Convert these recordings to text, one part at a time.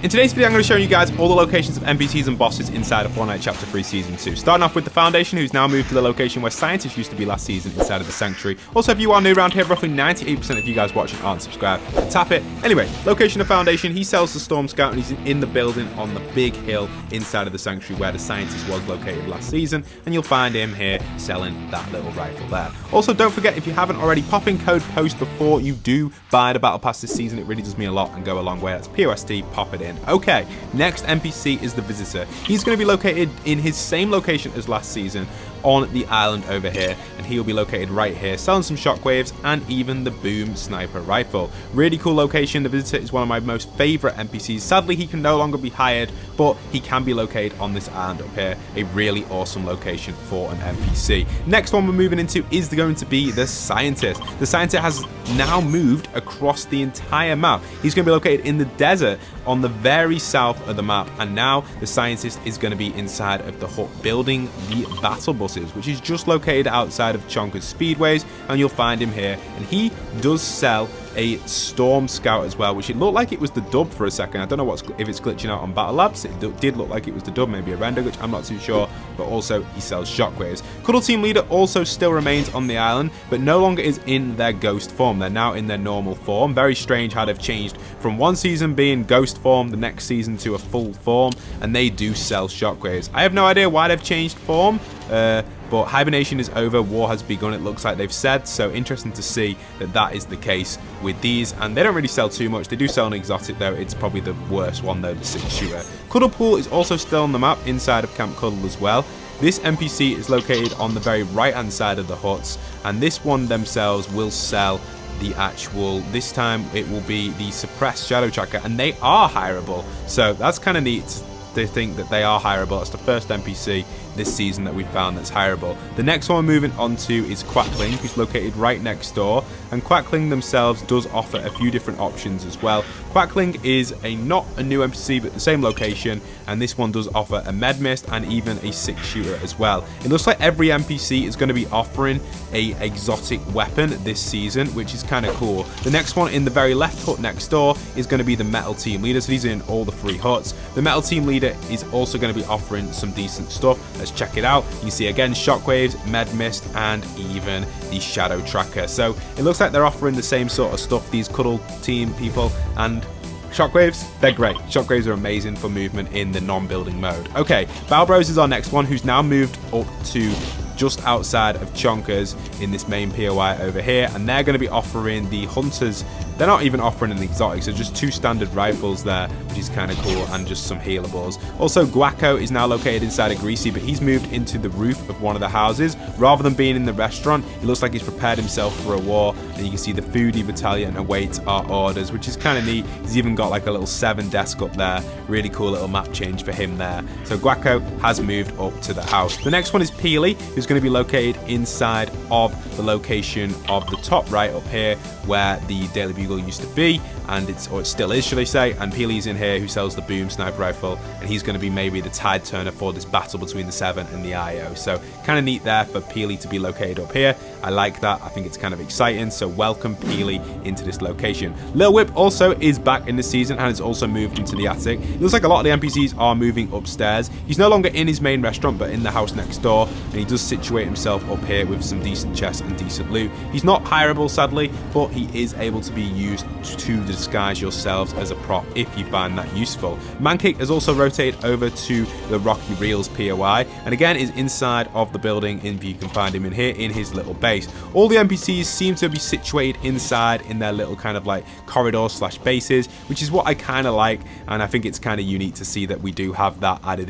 In today's video, I'm going to show you guys all the locations of NPCs and bosses inside of Fortnite Chapter 3 Season 2. Starting off with the Foundation, who's now moved to the location where Scientists used to be last season inside of the Sanctuary. Also, if you are new around here, roughly 98% of you guys watching aren't subscribed. Tap it. Anyway, location of Foundation, he sells the Storm Scout and he's in the building on the big hill inside of the Sanctuary where the Scientist was located last season. And you'll find him here selling that little rifle there. Also, don't forget, if you haven't already, pop in code POST before you do buy the Battle Pass this season. It really does mean a lot and go a long way. That's POST, pop it in. Okay, next NPC is the Visitor. He's going to be located in his same location as last season on the island over here, and he will be located right here, selling some shockwaves and even the boom sniper rifle. Really cool location. The Visitor is one of my most favorite NPCs. Sadly, he can no longer be hired, but he can be located on this island up here. A really awesome location for an NPC. Next one we're moving into is going to be the Scientist. The Scientist has now moved across the entire map. He's going to be located in the desert on the very south of the map, and now the Scientist is going to be inside of the hut building the battle buses, which is just located outside of Chonka's Speedways, and you'll find him here. And he does sell a Storm Scout as well, which it looked like it was the dub for a second. I don't know if it's glitching out on Battle Labs. It did look like it was the dub, maybe a render glitch, I'm not too sure. But also he sells shockwaves. Cuddle Team Leader also still remains on the island, but no longer is in their ghost form. They're now in their normal form. Very strange how they've changed from one season being ghost form, the next season to a full form, and they do sell shockwaves. I have no idea why they've changed form, but hibernation is over, war has begun, it looks like they've said. So interesting to see that that is the case with these, and they don't really sell too much. They do sell an exotic though. It's probably the worst one though, the 6-shooter. Cuddlepool is also still on the map inside of Camp Cuddle as well. This NPC is located on the very right hand side of the huts, and this one themselves will sell the actual, this time it will be the suppressed shadow tracker, and they are hireable. So that's kind of neat to think that they are hireable. That's the first NPC this season that we found that's hireable. The next one we're moving on to is Quackling, who's located right next door, and Quackling themselves does offer a few different options as well. Quackling is not a new NPC, but the same location, and this one does offer a med mist and even a 6-shooter as well. It looks like every NPC is going to be offering a exotic weapon this season, which is kind of cool. The next one in the very left hut next door is going to be the Metal Team Leader, so these are in all the 3 huts. The Metal Team Leader is also going to be offering some decent stuff. Let's check it out. You can see again shockwaves, med mist, and even the shadow tracker. So it looks like they're offering the same sort of stuff, these Cuddle Team people, and shockwaves, they're great. Shockwaves are amazing for movement in the non-building mode. Okay, Bao Bros is our next one, who's now moved up to just outside of Chonka's in this main POI over here, and they're going to be offering the Hunters. They're not even offering an exotic, so just 2 standard rifles there, which is kind of cool, and just some healables. Also, Guaco is now located inside of Greasy, but he's moved into the roof of one of the houses. Rather than being in the restaurant, it looks like he's prepared himself for a war, and you can see the foodie battalion awaits our orders, which is kind of neat. He's even got like a little 7 desk up there. Really cool little map change for him there. So Guaco has moved up to the house. The next one is Peely, who's going to be located inside of the location of the top right up here where the Daily Bugle used to be, and it still is, should I say. And Peely's in here, who sells the boom sniper rifle, and he's going to be maybe the tide turner for this battle between the 7 and the IO. So kind of neat there for Peely to be located up here. I like that. I think it's kind of exciting. So welcome Peely into this location. Lil Whip also is back in the season and has also moved into the attic. It looks like a lot of the NPCs are moving upstairs. He's no longer in his main restaurant, but in the house next door, and he does situate himself up here with some decent chests and decent loot. He's not hireable, sadly, but he is able to be used to disguise yourselves as a prop if you find that useful. Mancake has also rotated over to the Rocky Reels POI, and again is inside of the building, if you can find him in here in his little base. All the NPCs seem to be situated inside in their little kind of like corridors slash bases, which is what I kind of like, and I think it's kind of unique to see that we do have that added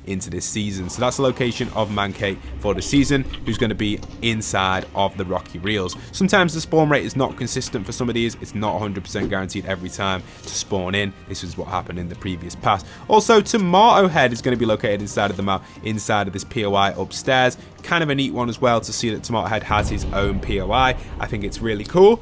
into this season. So that's the location of Mancake for the season, who's going to be inside of the Rocky Reels. Sometimes the spawn rate is not consistent for some of these. It's not 100% guaranteed every time to spawn in. This is what happened in the previous pass. Also, Tomato Head is going to be located inside of the map, inside of this POI upstairs. Kind of a neat one as well to see that Tomato Head has his own POI. I think it's really cool.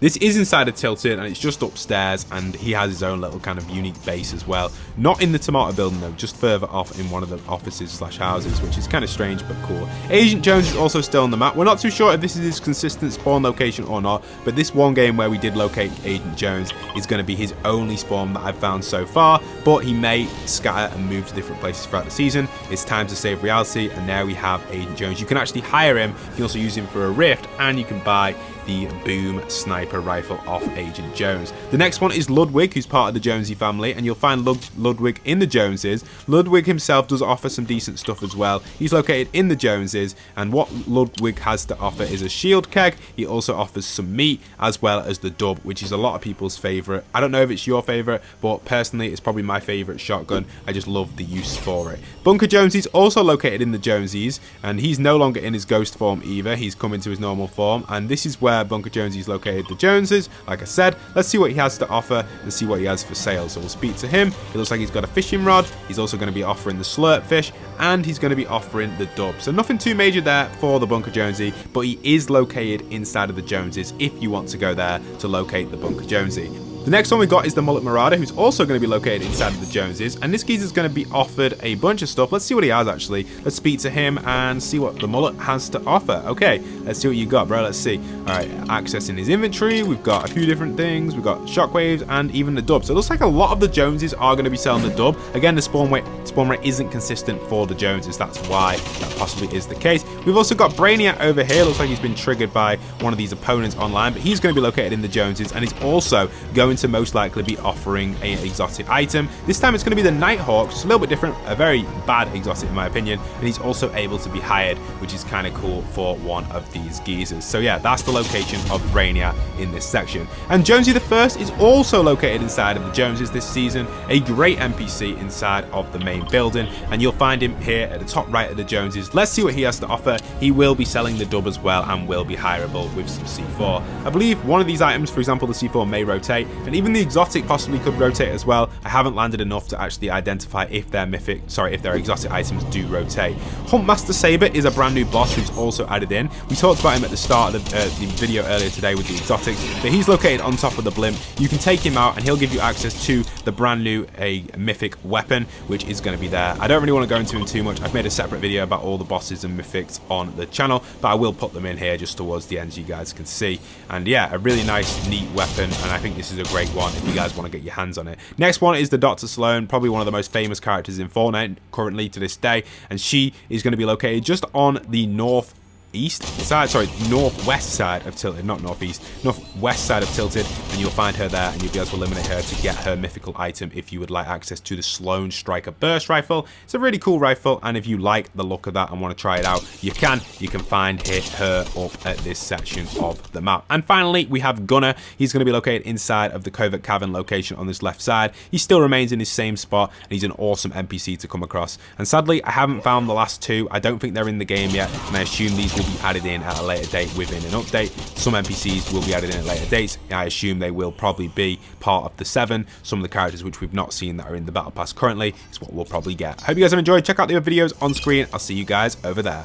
This is inside of Tilted, and it's just upstairs, and he has his own little kind of unique base as well. Not in the Tomato building though, just further off in one of the offices slash houses, which is kind of strange but cool. Agent Jones is also still on the map. We're not too sure if this is his consistent spawn location or not, but this one game where we did locate Agent Jones is going to be his only spawn that I've found so far, but he may scatter and move to different places throughout the season. It's time to save reality, and now we have Agent Jones. You can actually hire him, you can also use him for a rift, and you can buy the boom sniper rifle off Agent Jones. The next one is Ludwig, who's part of the Jonesy family, and you'll find Ludwig in the Joneses. Ludwig himself does offer some decent stuff as well. He's located in the Joneses, and what Ludwig has to offer is a shield keg. He also offers some meat as well as the dub, which is a lot of people's favorite. I don't know if it's your favorite, but personally it's probably my favorite shotgun. I just love the use for it. Bunker Jonesy's also located in the Jonesies, and he's no longer in his ghost form either. He's come into his normal form, and this is where Bunker Jonesy's located, the Joneses. Like I said, let's see what he has to offer and see what he has for sale. So we'll speak to him. It looks like he's got a fishing rod. He's also going to be offering the slurp fish, and he's going to be offering the dub. So nothing too major there for the Bunker Jonesy, but he is located inside of the Joneses if you want to go there to locate the Bunker Jonesy. The next one we got is the Mullet Marauder, who's also going to be located inside of the Joneses, and this geezer's going to be offered a bunch of stuff. Let's see what he has actually. Let's speak to him and see what the Mullet has to offer. Okay, let's see what you got, bro. Let's see. Alright, accessing his inventory, we've got a few different things. We've got shockwaves and even the dub. So it looks like a lot of the Joneses are going to be selling the dub. Again, the spawn rate isn't consistent for the Joneses. That's why that possibly is the case. We've also got Brainiac over here. Looks like he's been triggered by one of these opponents online, but he's going to be located in the Joneses, and he's also going to most likely be offering an exotic item. This time it's going to be the Nighthawk, just a little bit different, a very bad exotic in my opinion, and he's also able to be hired, which is kind of cool for one of these geezers. So yeah, that's the location of Brainiac in this section. And Jonesy the First is also located inside of the Joneses this season, a great NPC inside of the main building, and you'll find him here at the top right of the Joneses. Let's see what he has to offer. He will be selling the dub as well and will be hireable with some C4. I believe one of these items, for example the C4, may rotate, and even the exotic possibly could rotate as well. I haven't landed enough to actually identify if their exotic items do rotate. Huntmaster Saber is a brand new boss who's also added in. We talked about him at the start of the video earlier today with the exotics, but he's located on top of the blimp. You can take him out and he'll give you access to the brand new mythic weapon, which is going to be there. I don't really want to go into him too much. I've made a separate video about all the bosses and mythics on the channel, but I will put them in here just towards the end so you guys can see. And yeah, a really nice, neat weapon, and I think this is a great one if you guys want to get your hands on it. Next one is the Dr. Slone, probably one of the most famous characters in Fortnite currently to this day, and she is going to be located just on the northwest side of Tilted, not northeast, northwest side of Tilted, and you'll find her there, and you'll be able to eliminate her to get her mythical item if you would like access to the Slone Striker Burst Rifle. It's a really cool rifle, and if you like the look of that and want to try it out, you can find her up at this section of the map. And finally, we have Gunnar. He's going to be located inside of the Covert Cavern location on this left side. He still remains in his same spot, and he's an awesome NPC to come across. And sadly, I haven't found the last two. I don't think they're in the game yet, and I assume these will be added in at a later date within an update. Some NPCs will be added in at later dates. I assume they will probably be part of the 7. Some of the characters which we've not seen that are in the battle pass currently is what we'll probably get. I hope you guys have enjoyed. Check out the other videos on screen. I'll see you guys over there.